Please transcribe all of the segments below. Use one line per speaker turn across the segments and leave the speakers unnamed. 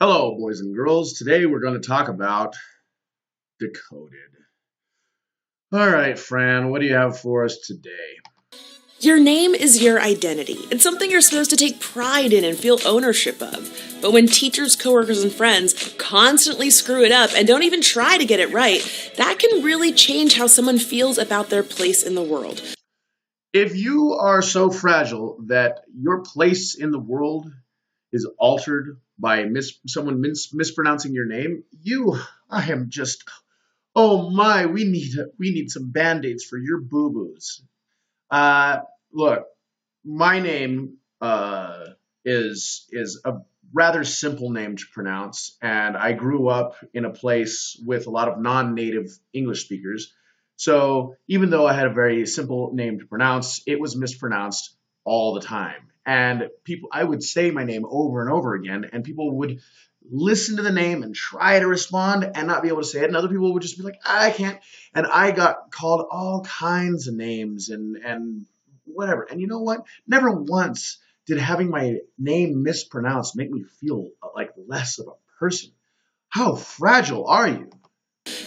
Hello, boys and girls. Today we're going to talk about decoded. All right, Fran, what do you have for us today?
Your name is your identity. It's something you're supposed to take pride in and feel ownership of. But when teachers, coworkers, and friends constantly screw it up and don't even try to get it right, that can really change how someone feels about their place in the world.
If you are so fragile that your place in the world is altered by someone mispronouncing your name, I am just, oh my, we need some band-aids for your boo-boos. Uh, Look, my name is a rather simple name to pronounce, and I grew up in a place with a lot of non-native English speakers. So even though I had a very simple name to pronounce, it was mispronounced all the time. And I would say my name over and over again, and people would listen to the name and try to respond and not be able to say it. And other people would just be like, I can't. And I got called all kinds of names and whatever. And you know what? Never once did having my name mispronounced make me feel like less of a person. How fragile are you?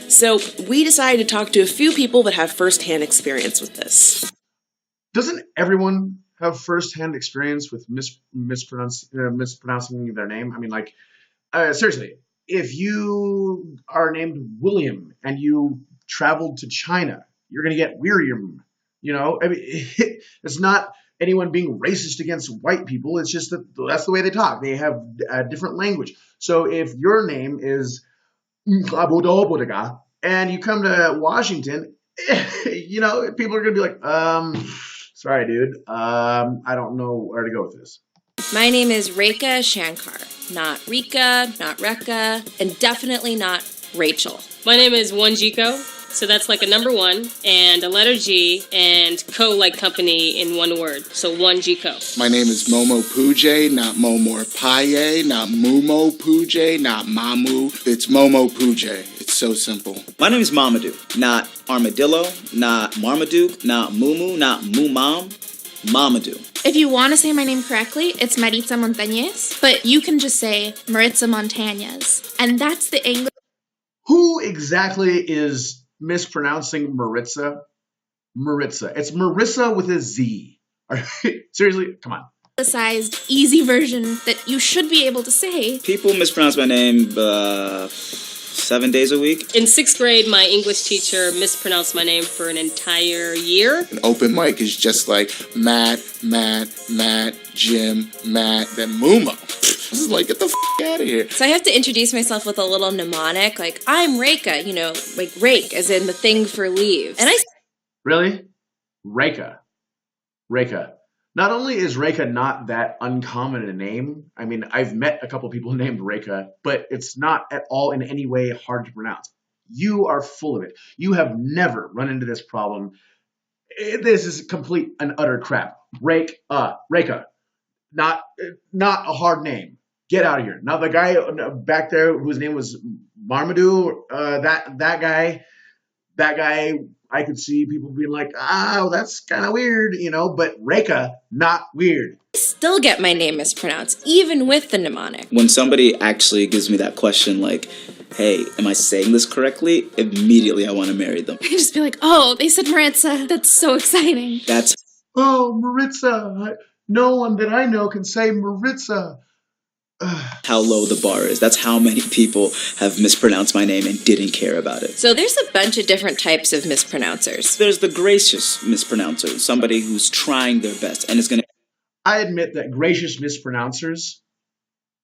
So we decided to talk to a few people that have firsthand experience with this.
Doesn't everyone have firsthand experience with mispronouncing their name? I mean, seriously, if you are named William and you traveled to China, you're going to get William. I mean, it's not anyone being racist against white people. It's just that that's the way they talk. They have a different language. So if your name is Nkabodobodega and you come to Washington, people are going to be like, sorry, dude. I don't know where to go with this.
My name is Rekha Shankar, not Rika, not Rekha, and definitely not Rachel.
My name is One Jiko, so that's like a number one, and a letter G, and co like company in one word, so One Jiko.
My name is Momo Pujay, not Momor Paye, not Mumo Pujay, not Mamu. It's Momo Pujay. It's so simple.
My name is Mamadou, not Armadillo, not Marmaduke, not Mumu, not Mumam, Mamadou.
If you want to say my name correctly, it's Maritza Montañez, but you can just say Maritza Montañez. And that's the English.
Who exactly is mispronouncing Maritza? Maritza. It's Marissa with a Z. Seriously? Come on.
Sized, easy version that you should be able to say.
People mispronounce my name 7 days a week.
In 6th grade, my English teacher mispronounced my name for an entire year.
An open mic is just like Matt, Jim, Matt, then Mumo. This is like, get the out of here.
So I have to introduce myself with a little mnemonic, like, I'm Rekha, like rake, as in the thing for leaves. And
Really? Rekha. Not only is Rekha not that uncommon a name, I mean, I've met a couple people named Rekha, but it's not at all in any way hard to pronounce. You are full of it. You have never run into this problem. This is complete and utter crap. Rekha. Not a hard name. Get out of here. Now the guy back there whose name was Marmaduke, that guy, I could see people being like, oh, that's kind of weird, but Rekha, not weird.
I still get my name mispronounced, even with the mnemonic.
When somebody actually gives me that question, like, hey, am I saying this correctly? Immediately I want to marry them.
I just be like, oh, they said Maritza. That's so exciting.
Oh, Maritza. No one that I know can say Maritza.
How low the bar is. That's how many people have mispronounced my name and didn't care about it.
So there's a bunch of different types of mispronouncers.
There's the gracious mispronouncer, somebody who's trying their best and is going to...
I admit that gracious mispronouncers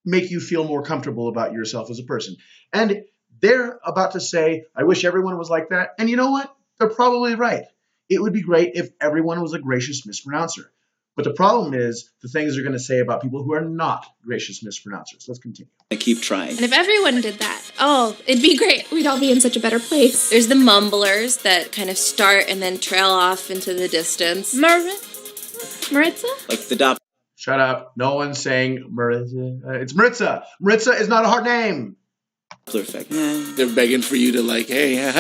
make you feel more comfortable about yourself as a person. And they're about to say, I wish everyone was like that. And you know what? They're probably right. It would be great if everyone was a gracious mispronouncer. But the problem is the things they're going to say about people who are not gracious mispronouncers. Let's continue.
I keep trying.
And if everyone did that, it'd be great. We'd all be in such a better place.
There's the mumblers that kind of start and then trail off into the distance.
Maritza?
Like the dot.
Shut up. No one's saying Maritza. It's Maritza. Maritza is not a hard name.
Perfect.
They're begging for you to like, hey,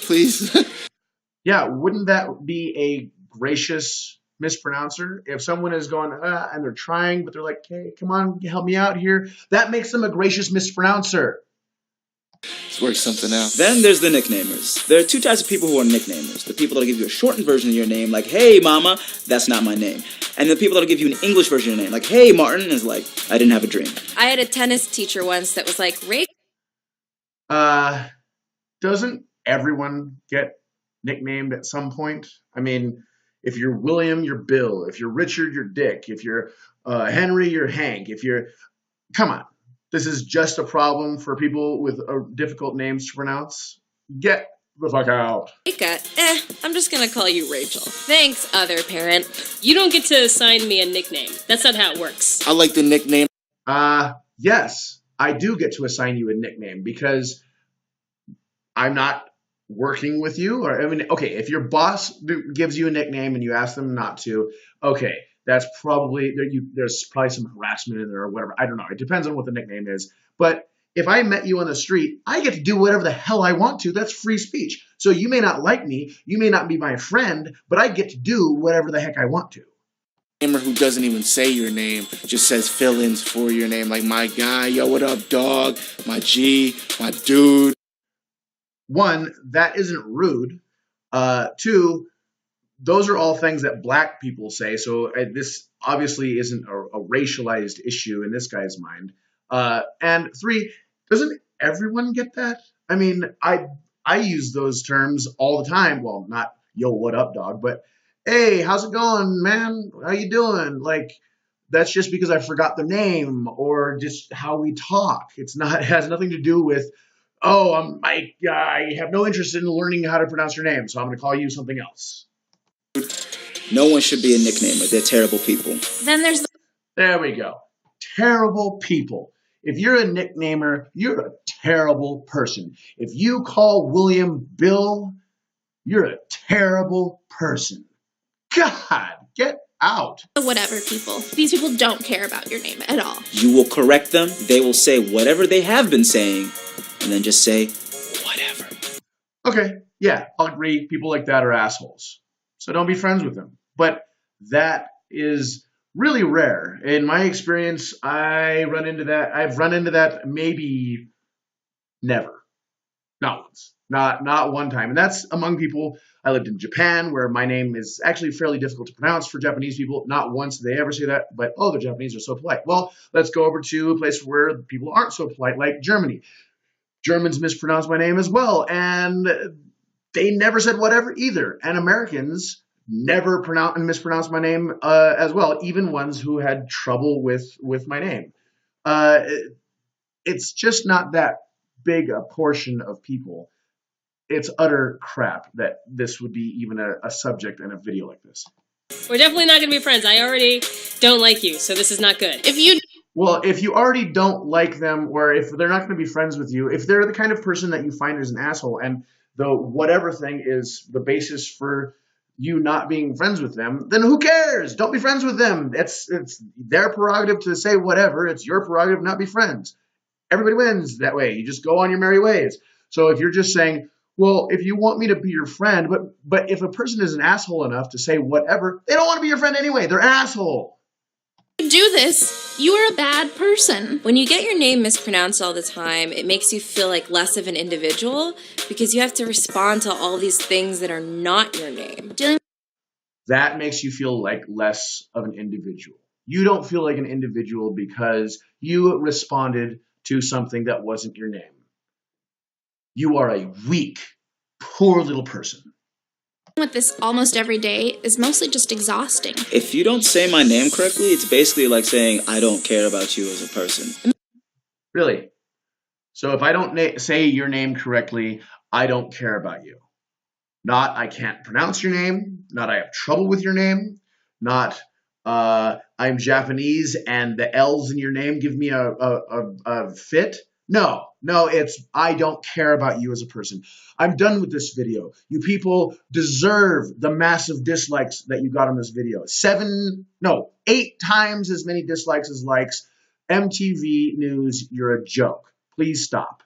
please.
Yeah, wouldn't that be a gracious mispronouncer. If someone is going, and they're trying, but they're like, hey, come on, help me out here, that makes them a gracious mispronouncer.
Let's work something out.
Then there's the nicknamers. There are two types of people who are nicknamers. The people that'll give you a shortened version of your name, like, hey, mama, that's not my name. And the people that'll give you an English version of your name, like, hey, Martin, is like, I didn't have a dream.
I had a tennis teacher once that was like, Rake.
Doesn't everyone get nicknamed at some point? I mean, if you're William, you're Bill. If you're Richard, you're Dick. If you're Henry, you're Hank. Come on. This is just a problem for people with difficult names to pronounce. Get the fuck out.
Rika, I'm just gonna call you Rachel. Thanks, other parent.
You don't get to assign me a nickname. That's not how it works.
I like the nickname.
Yes, I do get to assign you a nickname because I'm not working with you. Okay, if your boss gives you a nickname and you ask them not to, okay, that's probably, there's probably some harassment in there or whatever. I don't know. It depends on what the nickname is. But if I met you on the street, I get to do whatever the hell I want to. That's free speech. So you may not like me, you may not be my friend, but I get to do whatever the heck I want to.
Who doesn't even say your name, just says fill-ins for your name, like my guy, yo, what up, dog, my G, my dude.
One, that isn't rude. Two, those are all things that black people say. So this obviously isn't a racialized issue in this guy's mind. And three, doesn't everyone get that? I mean, I use those terms all the time. Well, not yo, what up, dog, but hey, how's it going, man? How you doing? Like, that's just because I forgot the name or just how we talk. It has nothing to do with, oh, I have no interest in learning how to pronounce your name, so I'm going to call you something else.
No one should be a nicknamer. They're terrible people.
Then there's
There we go. Terrible people. If you're a nicknamer, you're a terrible person. If you call William Bill, you're a terrible person. God, get out.
the whatever people. These people don't care about your name at all.
You will correct them. They will say whatever they have been saying, and then just say, whatever.
Okay, yeah, I'll agree. People like that are assholes. So don't be friends with them. But that is really rare. In my experience, I've run into that maybe never. Not once. Not one time. And that's among people. I lived in Japan, where my name is actually fairly difficult to pronounce for Japanese people. Not once did they ever say that, but, oh, the Japanese are so polite. Well, let's go over to a place where people aren't so polite, like Germany. Germans mispronounce my name as well, and they never said whatever either. And Americans never mispronounce my name as well, even ones who had trouble with my name. It's just not that big a portion of people. It's utter crap that this would be even a subject in a video like this.
We're definitely not going to be friends. I already don't like you, so this is not good.
If you
already don't like them, or if they're not going to be friends with you, if they're the kind of person that you find is an asshole, and the whatever thing is the basis for you not being friends with them, then who cares? Don't be friends with them. It's their prerogative to say whatever. It's your prerogative not be friends. Everybody wins that way. You just go on your merry ways. So if you're just saying, well, if you want me to be your friend, but if a person is an asshole enough to say whatever, they don't want to be your friend anyway. They're an asshole.
you do this, you are a bad person.
When you get your name mispronounced all the time, it makes you feel like less of an individual because you have to respond to all these things that are not your name.
That makes you feel like less of an individual. You don't feel like an individual because you responded to something that wasn't your name. You are a weak, poor little person.
With this almost every day is mostly just exhausting.
If you don't say my name correctly, it's basically like saying I don't care about you as a person.
Really? So if I don't say your name correctly, I don't care about you. Not I can't pronounce your name, not I have trouble with your name, not I'm Japanese and the L's in your name give me a fit. No, it's I don't care about you as a person. I'm done with this video. You people deserve the massive dislikes that you got on this video. 8 times as many dislikes as likes. MTV News, you're a joke. Please stop.